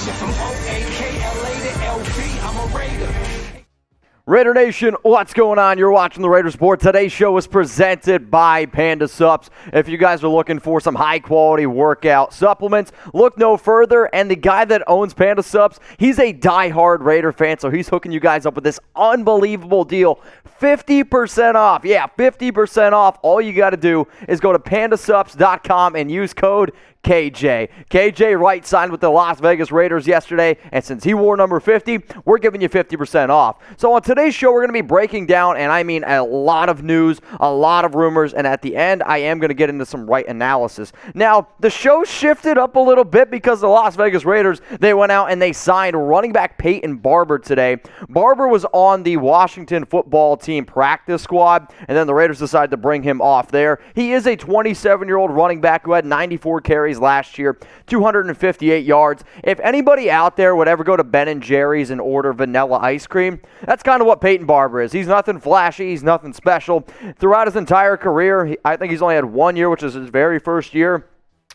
From O-A-K-L-A to L-V, I'm a Raider. Raider Nation, what's going on? You're watching the Raiders Report. Today's show is presented by Panda Supps. If you guys are looking for some high-quality workout supplements, look no further. And the guy that owns Panda Supps, he's a die-hard Raider fan, so he's hooking you guys up with this unbelievable deal. 50% off. Yeah, 50% off. All you got to do is go to pandasupps.com and use code KJ. KJ Wright signed with the Las Vegas Raiders yesterday, and since he wore number 50, we're giving you 50% off. So on today's show, we're going to be breaking down, and I mean a lot of news, a lot of rumors, and at the end, I am going to get into some Wright analysis. Now, the show shifted up a little bit because the Las Vegas Raiders, they went out and they signed running back Peyton Barber today. Barber was on the Washington football team practice squad, and then the Raiders decided to bring him off there. He is a 27-year-old running back who had 94 carries last year, 258 yards. If anybody out there would ever go to Ben & Jerry's and order vanilla ice cream, that's kind of what Peyton Barber is. He's nothing flashy. He's nothing special. Throughout his entire career, I think he's only had 1 year, which is his very first year,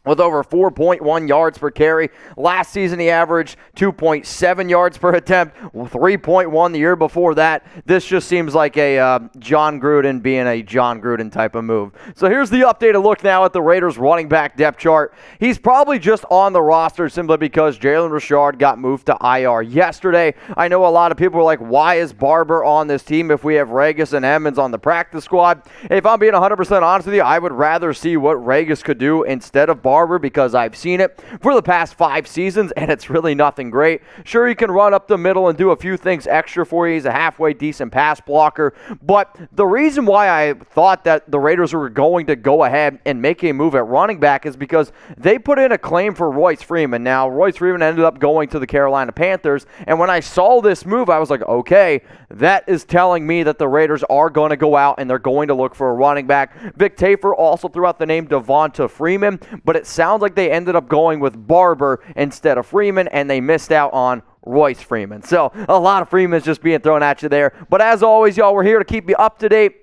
with over 4.1 yards per carry. Last season, he averaged 2.7 yards per attempt, 3.1 the year before that. This just seems like a John Gruden being a John Gruden type of move. So here's the updated look now at the Raiders running back depth chart. He's probably just on the roster simply because Jalen Richard got moved to IR yesterday. I know a lot of people are like, why is Barber on this team if we have Regis and Emmons on the practice squad? If I'm being 100% honest with you, I would rather see what Regis could do instead of Barber, because I've seen it for the past 5 seasons, and it's really nothing great. Sure, he can run up the middle and do a few things extra for you. He's a halfway decent pass blocker, but the reason why I thought that the Raiders were going to go ahead and make a move at running back is because they put in a claim for Royce Freeman. Now, Royce Freeman ended up going to the Carolina Panthers, and when I saw this move, I was like, okay, that is telling me that the Raiders are going to go out and they're going to look for a running back. Vic Tafur also threw out the name Devonta Freeman, but it sounds like they ended up going with Barber instead of Freeman, and they missed out on Royce Freeman. So a lot of Freeman's just being thrown at you there. But as always, y'all, we're here to keep you up to date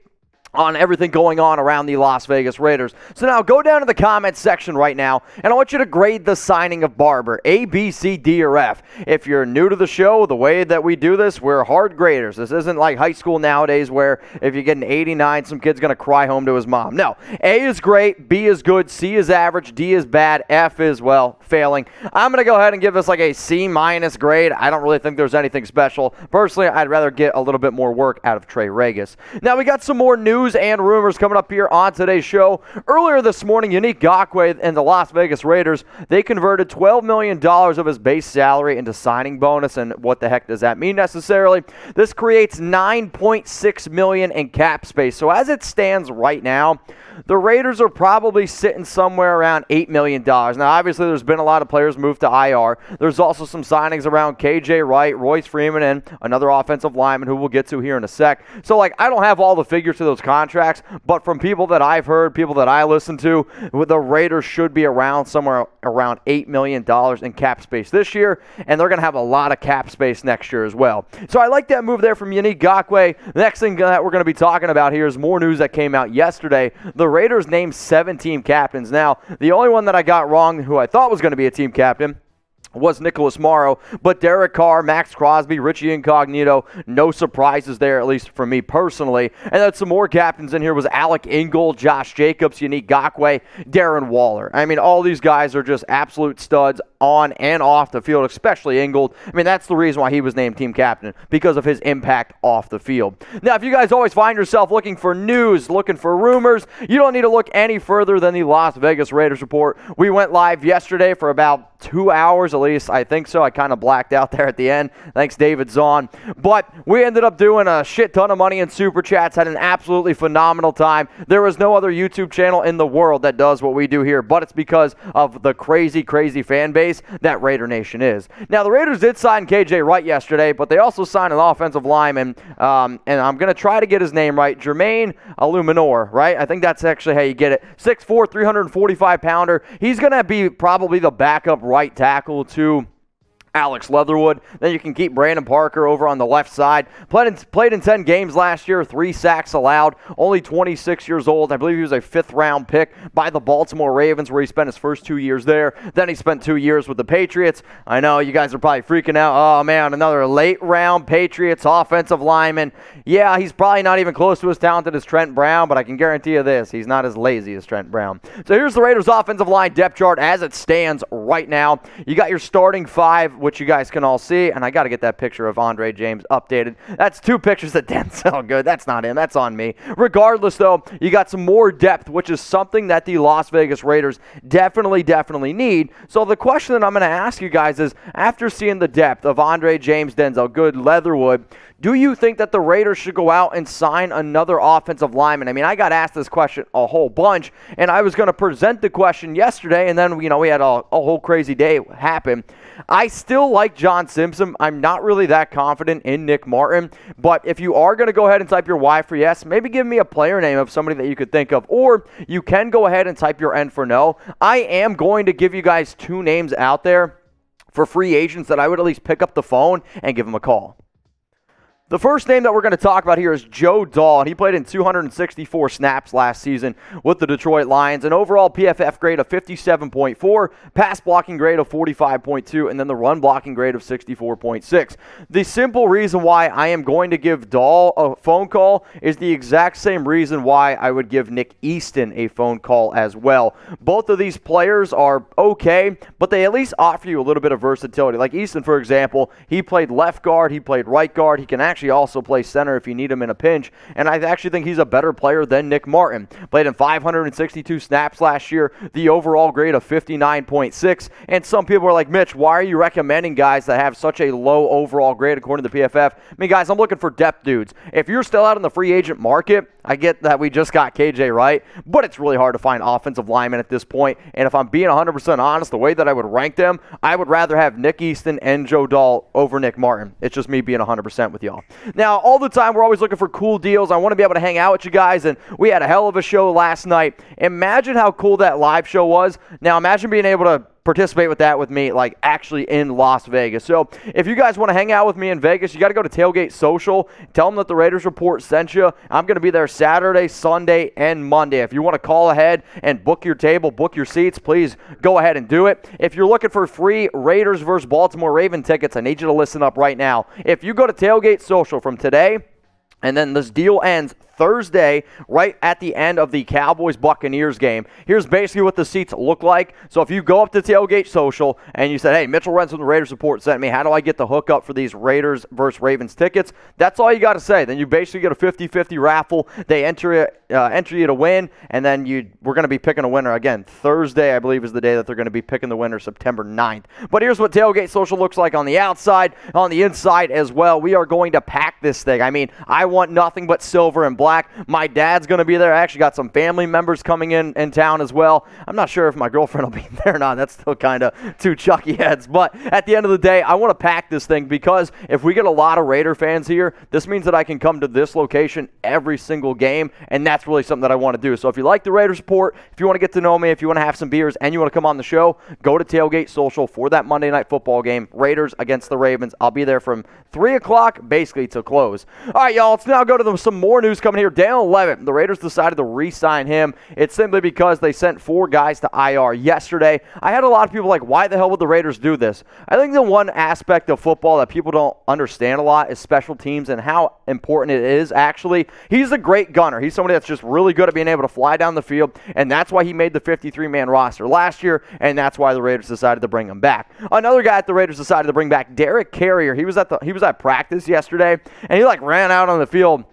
on everything going on around the Las Vegas Raiders. So now go down to the comments section right now, and I want you to grade the signing of Barber, A, B, C, D, or F. If you're new to the show, the way that we do this, we're hard graders. This isn't like high school nowadays where if you get an 89, some kid's going to cry home to his mom. No, A is great, B is good, C is average, D is bad, F is, well, failing. I'm going to go ahead and give this like a C- grade. I don't really think there's anything special. Personally, I'd rather get a little bit more work out of Trey Regis. Now, we got some more news and rumors coming up here on today's show. Earlier this morning, Yannick Nagkoue and the Las Vegas Raiders, they converted $12 million of his base salary into signing bonus, and what the heck does that mean necessarily? This creates $9.6 million in cap space. So as it stands right now, the Raiders are probably sitting somewhere around $8 million. Now, obviously, there's been a lot of players moved to IR. There's also some signings around KJ Wright, Royce Freeman, and another offensive lineman who we'll get to here in a sec. So, I don't have all the figures to those contracts, but from people that I've heard, people that I listen to, the Raiders should be around somewhere around $8 million in cap space this year, and they're going to have a lot of cap space next year as well. So, I like that move there from Yannick Nagkoue. The next thing that we're going to be talking about here is more news that came out yesterday. The Raiders named 7 team captains. Now, the only one that I got wrong, who I thought was going to be a team captain, was Nicholas Morrow, but Derek Carr, Maxx Crosby, Richie Incognito, no surprises there, at least for me personally. And then some more captains in here was Alec Ingold, Josh Jacobs, Yannick Nagkoue, Darren Waller. I mean, all these guys are just absolute studs on and off the field, especially Ingold. I mean, that's the reason why he was named team captain, because of his impact off the field. Now, if you guys always find yourself looking for news, looking for rumors, you don't need to look any further than the Las Vegas Raiders Report. We went live yesterday for about 2 hours, at least I think so. I kind of blacked out there at the end. Thanks, David Zahn. But we ended up doing a shit ton of money in Super Chats, had an absolutely phenomenal time. There is no other YouTube channel in the world that does what we do here, but it's because of the crazy, crazy fan base that Raider Nation is. Now, the Raiders did sign KJ Wright yesterday, but they also signed an offensive lineman, and I'm going to try to get his name right, Jermaine Eluemunor, right? I think that's actually how you get it. 6'4", 345-pounder. He's going to be probably the backup right tackle to Alex Leatherwood. Then you can keep Brandon Parker over on the left side. Played in 10 games last year, 3 sacks allowed, only 26 years old. I believe he was a 5th-round pick by the Baltimore Ravens, where he spent his first 2 years there. Then he spent 2 years with the Patriots. I know you guys are probably freaking out. Oh, man, another late-round Patriots offensive lineman. Yeah, he's probably not even close to as talented as Trent Brown, but I can guarantee you this, he's not as lazy as Trent Brown. So here's the Raiders' offensive line depth chart as it stands right now. You got your starting 5, which you guys can all see, and I got to get that picture of Andre James updated. That's 2 pictures that didn't sound good. That's not him. That's on me. Regardless, though, you got some more depth, which is something that the Las Vegas Raiders definitely need. So the question that I'm going to ask you guys is, after seeing the depth of Andre James, Denzel Good, Leatherwood, do you think that the Raiders should go out and sign another offensive lineman? I mean, I got asked this question a whole bunch, and I was going to present the question yesterday, and then, we had a whole crazy day happen. I still like John Simpson. I'm not really that confident in Nick Martin, but if you are going to go ahead and type your Y for yes, maybe give me a player name of somebody that you could think of, or you can go ahead and type your N for no. I am going to give you guys 2 names out there for free agents that I would at least pick up the phone and give them a call. The first name that we're going to talk about here is Joe Dahl, and he played in 264 snaps last season with the Detroit Lions, an overall PFF grade of 57.4, pass blocking grade of 45.2, and then the run blocking grade of 64.6. The simple reason why I am going to give Dahl a phone call is the exact same reason why I would give Nick Easton a phone call as well. Both of these players are okay, but they at least offer you a little bit of versatility. Like Easton, for example, he played left guard, he played right guard, he can actually also play center if you need him in a pinch, and I actually think he's a better player than Nick Martin. Played in 562 snaps last year, the overall grade of 59.6, and some people are like, Mitch, why are you recommending guys that have such a low overall grade according to PFF? I mean, guys, I'm looking for depth dudes. If you're still out in the free agent market, I get that we just got KJ Wright, but it's really hard to find offensive linemen at this point, and if I'm being 100% honest, the way that I would rank them, I would rather have Nick Easton and Joe Dahl over Nick Martin. It's just me being 100% with y'all. Now, all the time, we're always looking for cool deals. I want to be able to hang out with you guys, and we had a hell of a show last night. Imagine how cool that live show was. Now, imagine being able to participate with that with me, like actually in Las Vegas. So if you guys want to hang out with me in Vegas, you got to go to Tailgate Social. Tell them that the Raiders Report sent you. I'm going to be there Saturday, Sunday, and Monday. If you want to call ahead and book your table, book your seats, please go ahead and do it. If you're looking for free Raiders versus Baltimore Raven tickets, I need you to listen up right now. If you go to Tailgate Social from today, and then this deal ends Thursday, right at the end of the Cowboys-Buccaneers game. Here's basically what the seats look like. So if you go up to Tailgate Social and you said, hey, Mitchell Renz from the Raiders Report sent me, how do I get the hookup for these Raiders versus Ravens tickets? That's all you got to say. Then you basically get a 50-50 raffle. They enter you to win, and then we're going to be picking a winner. Again, Thursday, I believe, is the day that they're going to be picking the winner, September 9th. But here's what Tailgate Social looks like on the outside, on the inside as well. We are going to pack this thing. I mean, I want nothing but silver and black. My dad's going to be there. I actually got some family members coming in town as well. I'm not sure if my girlfriend will be there or not. That's still kind of 2 chucky heads. But at the end of the day, I want to pack this thing because if we get a lot of Raider fans here, this means that I can come to this location every single game, and that's really something that I want to do. So if you like the Raiders Report, if you want to get to know me, if you want to have some beers, and you want to come on the show, go to Tailgate Social for that Monday Night Football game, Raiders against the Ravens. I'll be there from 3 o'clock basically to close. All right, y'all, let's now go to some more news coming here. Dallin Leavitt, the Raiders decided to re-sign him. It's simply because they sent 4 guys to IR yesterday. I had a lot of people like, why the hell would the Raiders do this? I think the one aspect of football that people don't understand a lot is special teams and how important it is, actually. He's a great gunner. He's somebody that's just really good at being able to fly down the field, and that's why he made the 53-man roster last year, and that's why the Raiders decided to bring him back. Another guy that the Raiders decided to bring back, Derek Carrier. He was at practice yesterday, and he ran out on the field.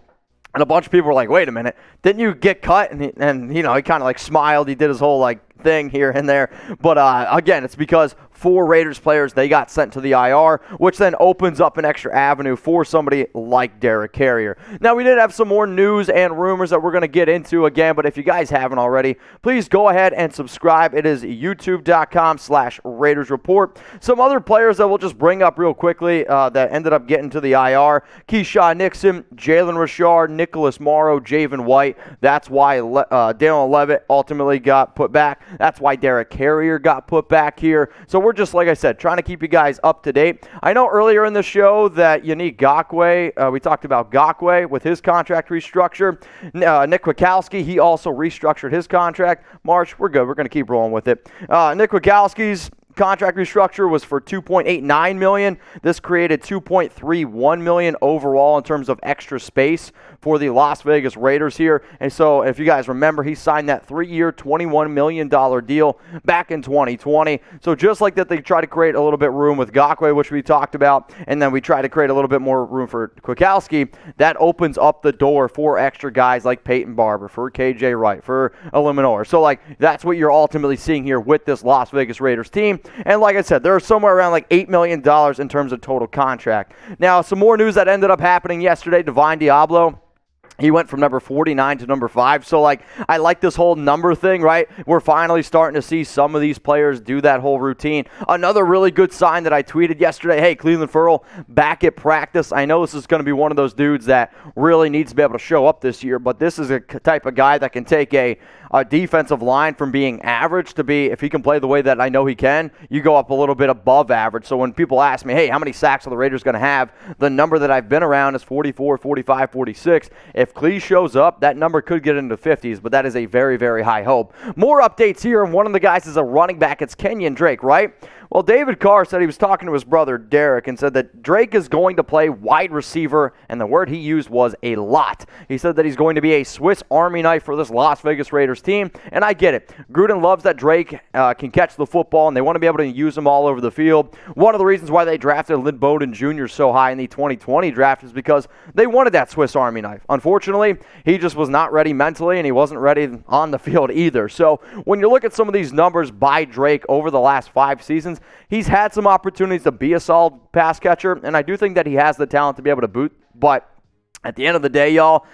And a bunch of people were like, wait a minute, didn't you get cut? And he kind of smiled. He did his whole thing here and there. But again, it's because 4 Raiders players, they got sent to the IR, which then opens up an extra avenue for somebody like Derek Carrier. Now, we did have some more news and rumors that we're going to get into again, but if you guys haven't already, please go ahead and subscribe. It is youtube.com/Raiders Report. Some other players that we'll just bring up real quickly that ended up getting to the IR: Keisean Nixon, Jalen Richard, Morrow, Javin White. That's why Dallin Leavitt ultimately got put back. That's why Derek Carrier got put back here. So we're just, like I said, trying to keep you guys up to date. I know earlier in the show that Yannick Nagkoue, we talked about Ngakoue with his contract restructure. Nick Kwiatkoski, he also restructured his contract. March, we're good. We're going to keep rolling with it. Nick Kwiatkoski's contract restructure was for $2.89 million. This created $2.31 million overall in terms of extra space for the Las Vegas Raiders here. And so if you guys remember, he signed that 3-year, $21 million deal back in 2020. So just like that, they try to create a little bit room with Ngakoue, which we talked about, and then we try to create a little bit more room for Kwiatkoski. That opens up the door for extra guys like Peyton Barber, for KJ Wright, for Eluemunor. So like that's what you're ultimately seeing here with this Las Vegas Raiders team. And like I said, they're somewhere around like $8 million in terms of total contract. Now, some more news that ended up happening yesterday, Deablo. He went from number 49 to number 5. So, like, I like this whole number thing, right? We're finally starting to see some of these players do that whole routine. Another really good sign that I tweeted yesterday, hey, Clelin Ferrell back at practice. I know this is going to be one of those dudes that really needs to be able to show up this year, but this is a type of guy that can take a defensive line from being average to be, if he can play the way that I know he can, you go up a little bit above average. So when people ask me, hey, how many sacks are the Raiders going to have? The number that I've been around is 44, 45, 46. If Clee shows up, that number could get into the 50s, but that is a very, very high hope. More updates here, and one of the guys is a running back. It's Kenyan Drake, right? Well, David Carr said he was talking to his brother Derek and said that Drake is going to play wide receiver, and the word he used was a lot. He said that he's going to be a Swiss Army knife for this Las Vegas Raiders team, and I get it. Gruden loves that Drake can catch the football, and they want to be able to use him all over the field. One of the reasons why they drafted Lynn Bowden Jr. so high in the 2020 draft is because they wanted that Swiss Army knife. Unfortunately, he just was not ready mentally, and he wasn't ready on the field either. So when you look at some of these numbers by Drake over the last 5 seasons, he's had some opportunities to be a solid pass catcher, and I do think that he has the talent to be able to boot. But at the end of the day, y'all,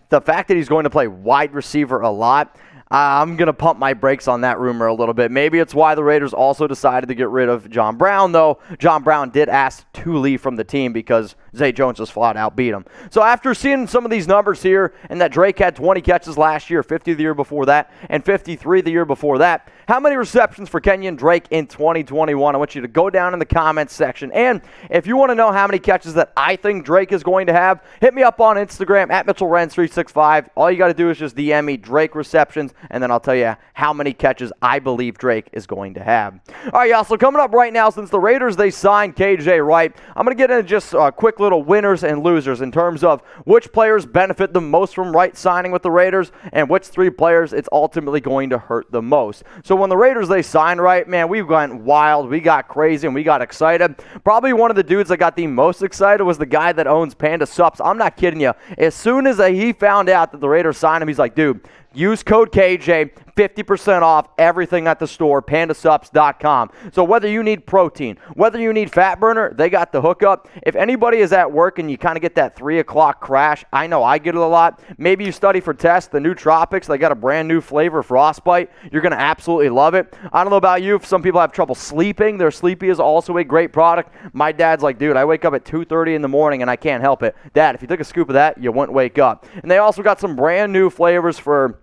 the fact that he's going to play wide receiver a lot, I'm going to pump my brakes on that rumor a little bit. Maybe it's why the Raiders also decided to get rid of John Brown, though. John Brown did ask to leave from the team because Zay Jones just flat out beat him. So after seeing some of these numbers here, and that Drake had 20 catches last year, 50 the year before that, and 53 the year before that, how many receptions for Kenyan Drake in 2021? I want you to go down in the comments section. And if you want to know how many catches that I think Drake is going to have, hit me up on Instagram at Mitchell Renz 365. All you got to do is just DM me Drake receptions, and then I'll tell you how many catches I believe Drake is going to have. All right, y'all, so coming up right now, since the Raiders, they signed KJ Wright, I'm going to get into just quick little winners and losers in terms of which players benefit the most from Wright signing with the Raiders and which 3 players it's ultimately going to hurt the most. So when the Raiders, they signed Wright, man, we went wild, we got crazy, and we got excited. Probably one of the dudes that got the most excited was the guy that owns Panda Sups. I'm not kidding you. As soon as he found out that the Raiders signed him, he's like, dude, use code KJ, 50% off everything at the store, pandasups.com. So whether you need protein, whether you need fat burner, they got the hookup. If anybody is at work and you kind of get that 3 o'clock crash, I know I get it a lot. Maybe you study for tests, the new Tropics, they got a brand new flavor, Frostbite. You're going to absolutely love it. I don't know about you, if some people have trouble sleeping, their Sleepy is also a great product. My dad's like, dude, I wake up at 2:30 in the morning and I can't help it. Dad, if you took a scoop of that, you wouldn't wake up. And they also got some brand new flavors for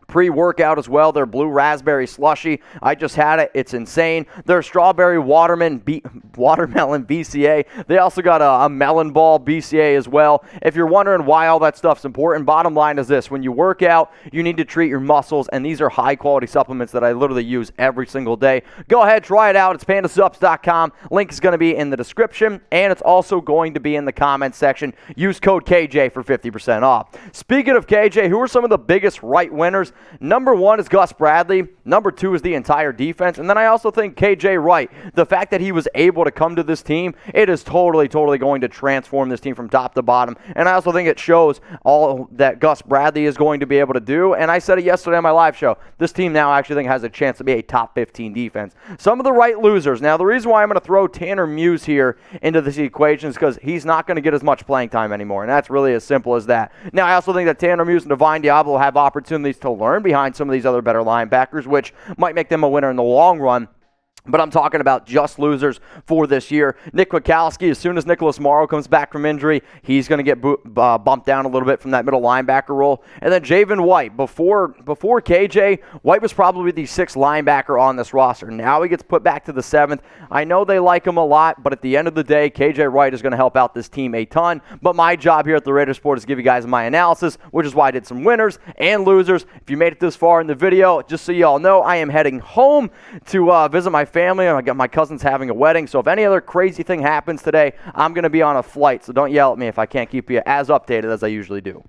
pre-workout as well. Their blue raspberry slushy, I just had it. It's insane. Their strawberry watermelon BCA. They also got a melon ball BCA as well. If you're wondering why all that stuff's important, bottom line is this. When you work out, you need to treat your muscles, and these are high-quality supplements that I literally use every single day. Go ahead, try it out. It's pandasups.com. Link is going to be in the description, and it's also going to be in the comments section. Use code KJ for 50% off. Speaking of KJ, who are some of the biggest Wright winners? Number 1 is Gus Bradley. Number 2 is the entire defense. And then I also think KJ Wright, the fact that he was able to come to this team, it is totally going to transform this team from top to bottom. And I also think it shows all that Gus Bradley is going to be able to do. And I said it yesterday on my live show. This team now I actually think has a chance to be a top 15 defense. Some of the Wright losers. Now, the reason why I'm going to throw Tanner Muse here into this equation is because he's not going to get as much playing time anymore. And that's really as simple as that. Now, I also think that Tanner Muse and Deablo have opportunities to learn behind some of these other better linebackers, which might make them a winner in the long run. But I'm talking about just losers for this year. Nick Kwiatkoski, as soon as Nicholas Morrow comes back from injury, he's going to get bumped down a little bit from that middle linebacker role. And then Javin White. Before KJ, White was probably the 6th linebacker on this roster. Now he gets put back to the 7th. I know they like him a lot, but at the end of the day, KJ Wright is going to help out this team a ton. But my job here at the Raiders Report is to give you guys my analysis, which is why I did some winners and losers. If you made it this far in the video, just so you all know, I am heading home to visit my family. I got my cousin's having a wedding, so if any other crazy thing happens today, I'm going to be on a flight, so don't yell at me if I can't keep you as updated as I usually do.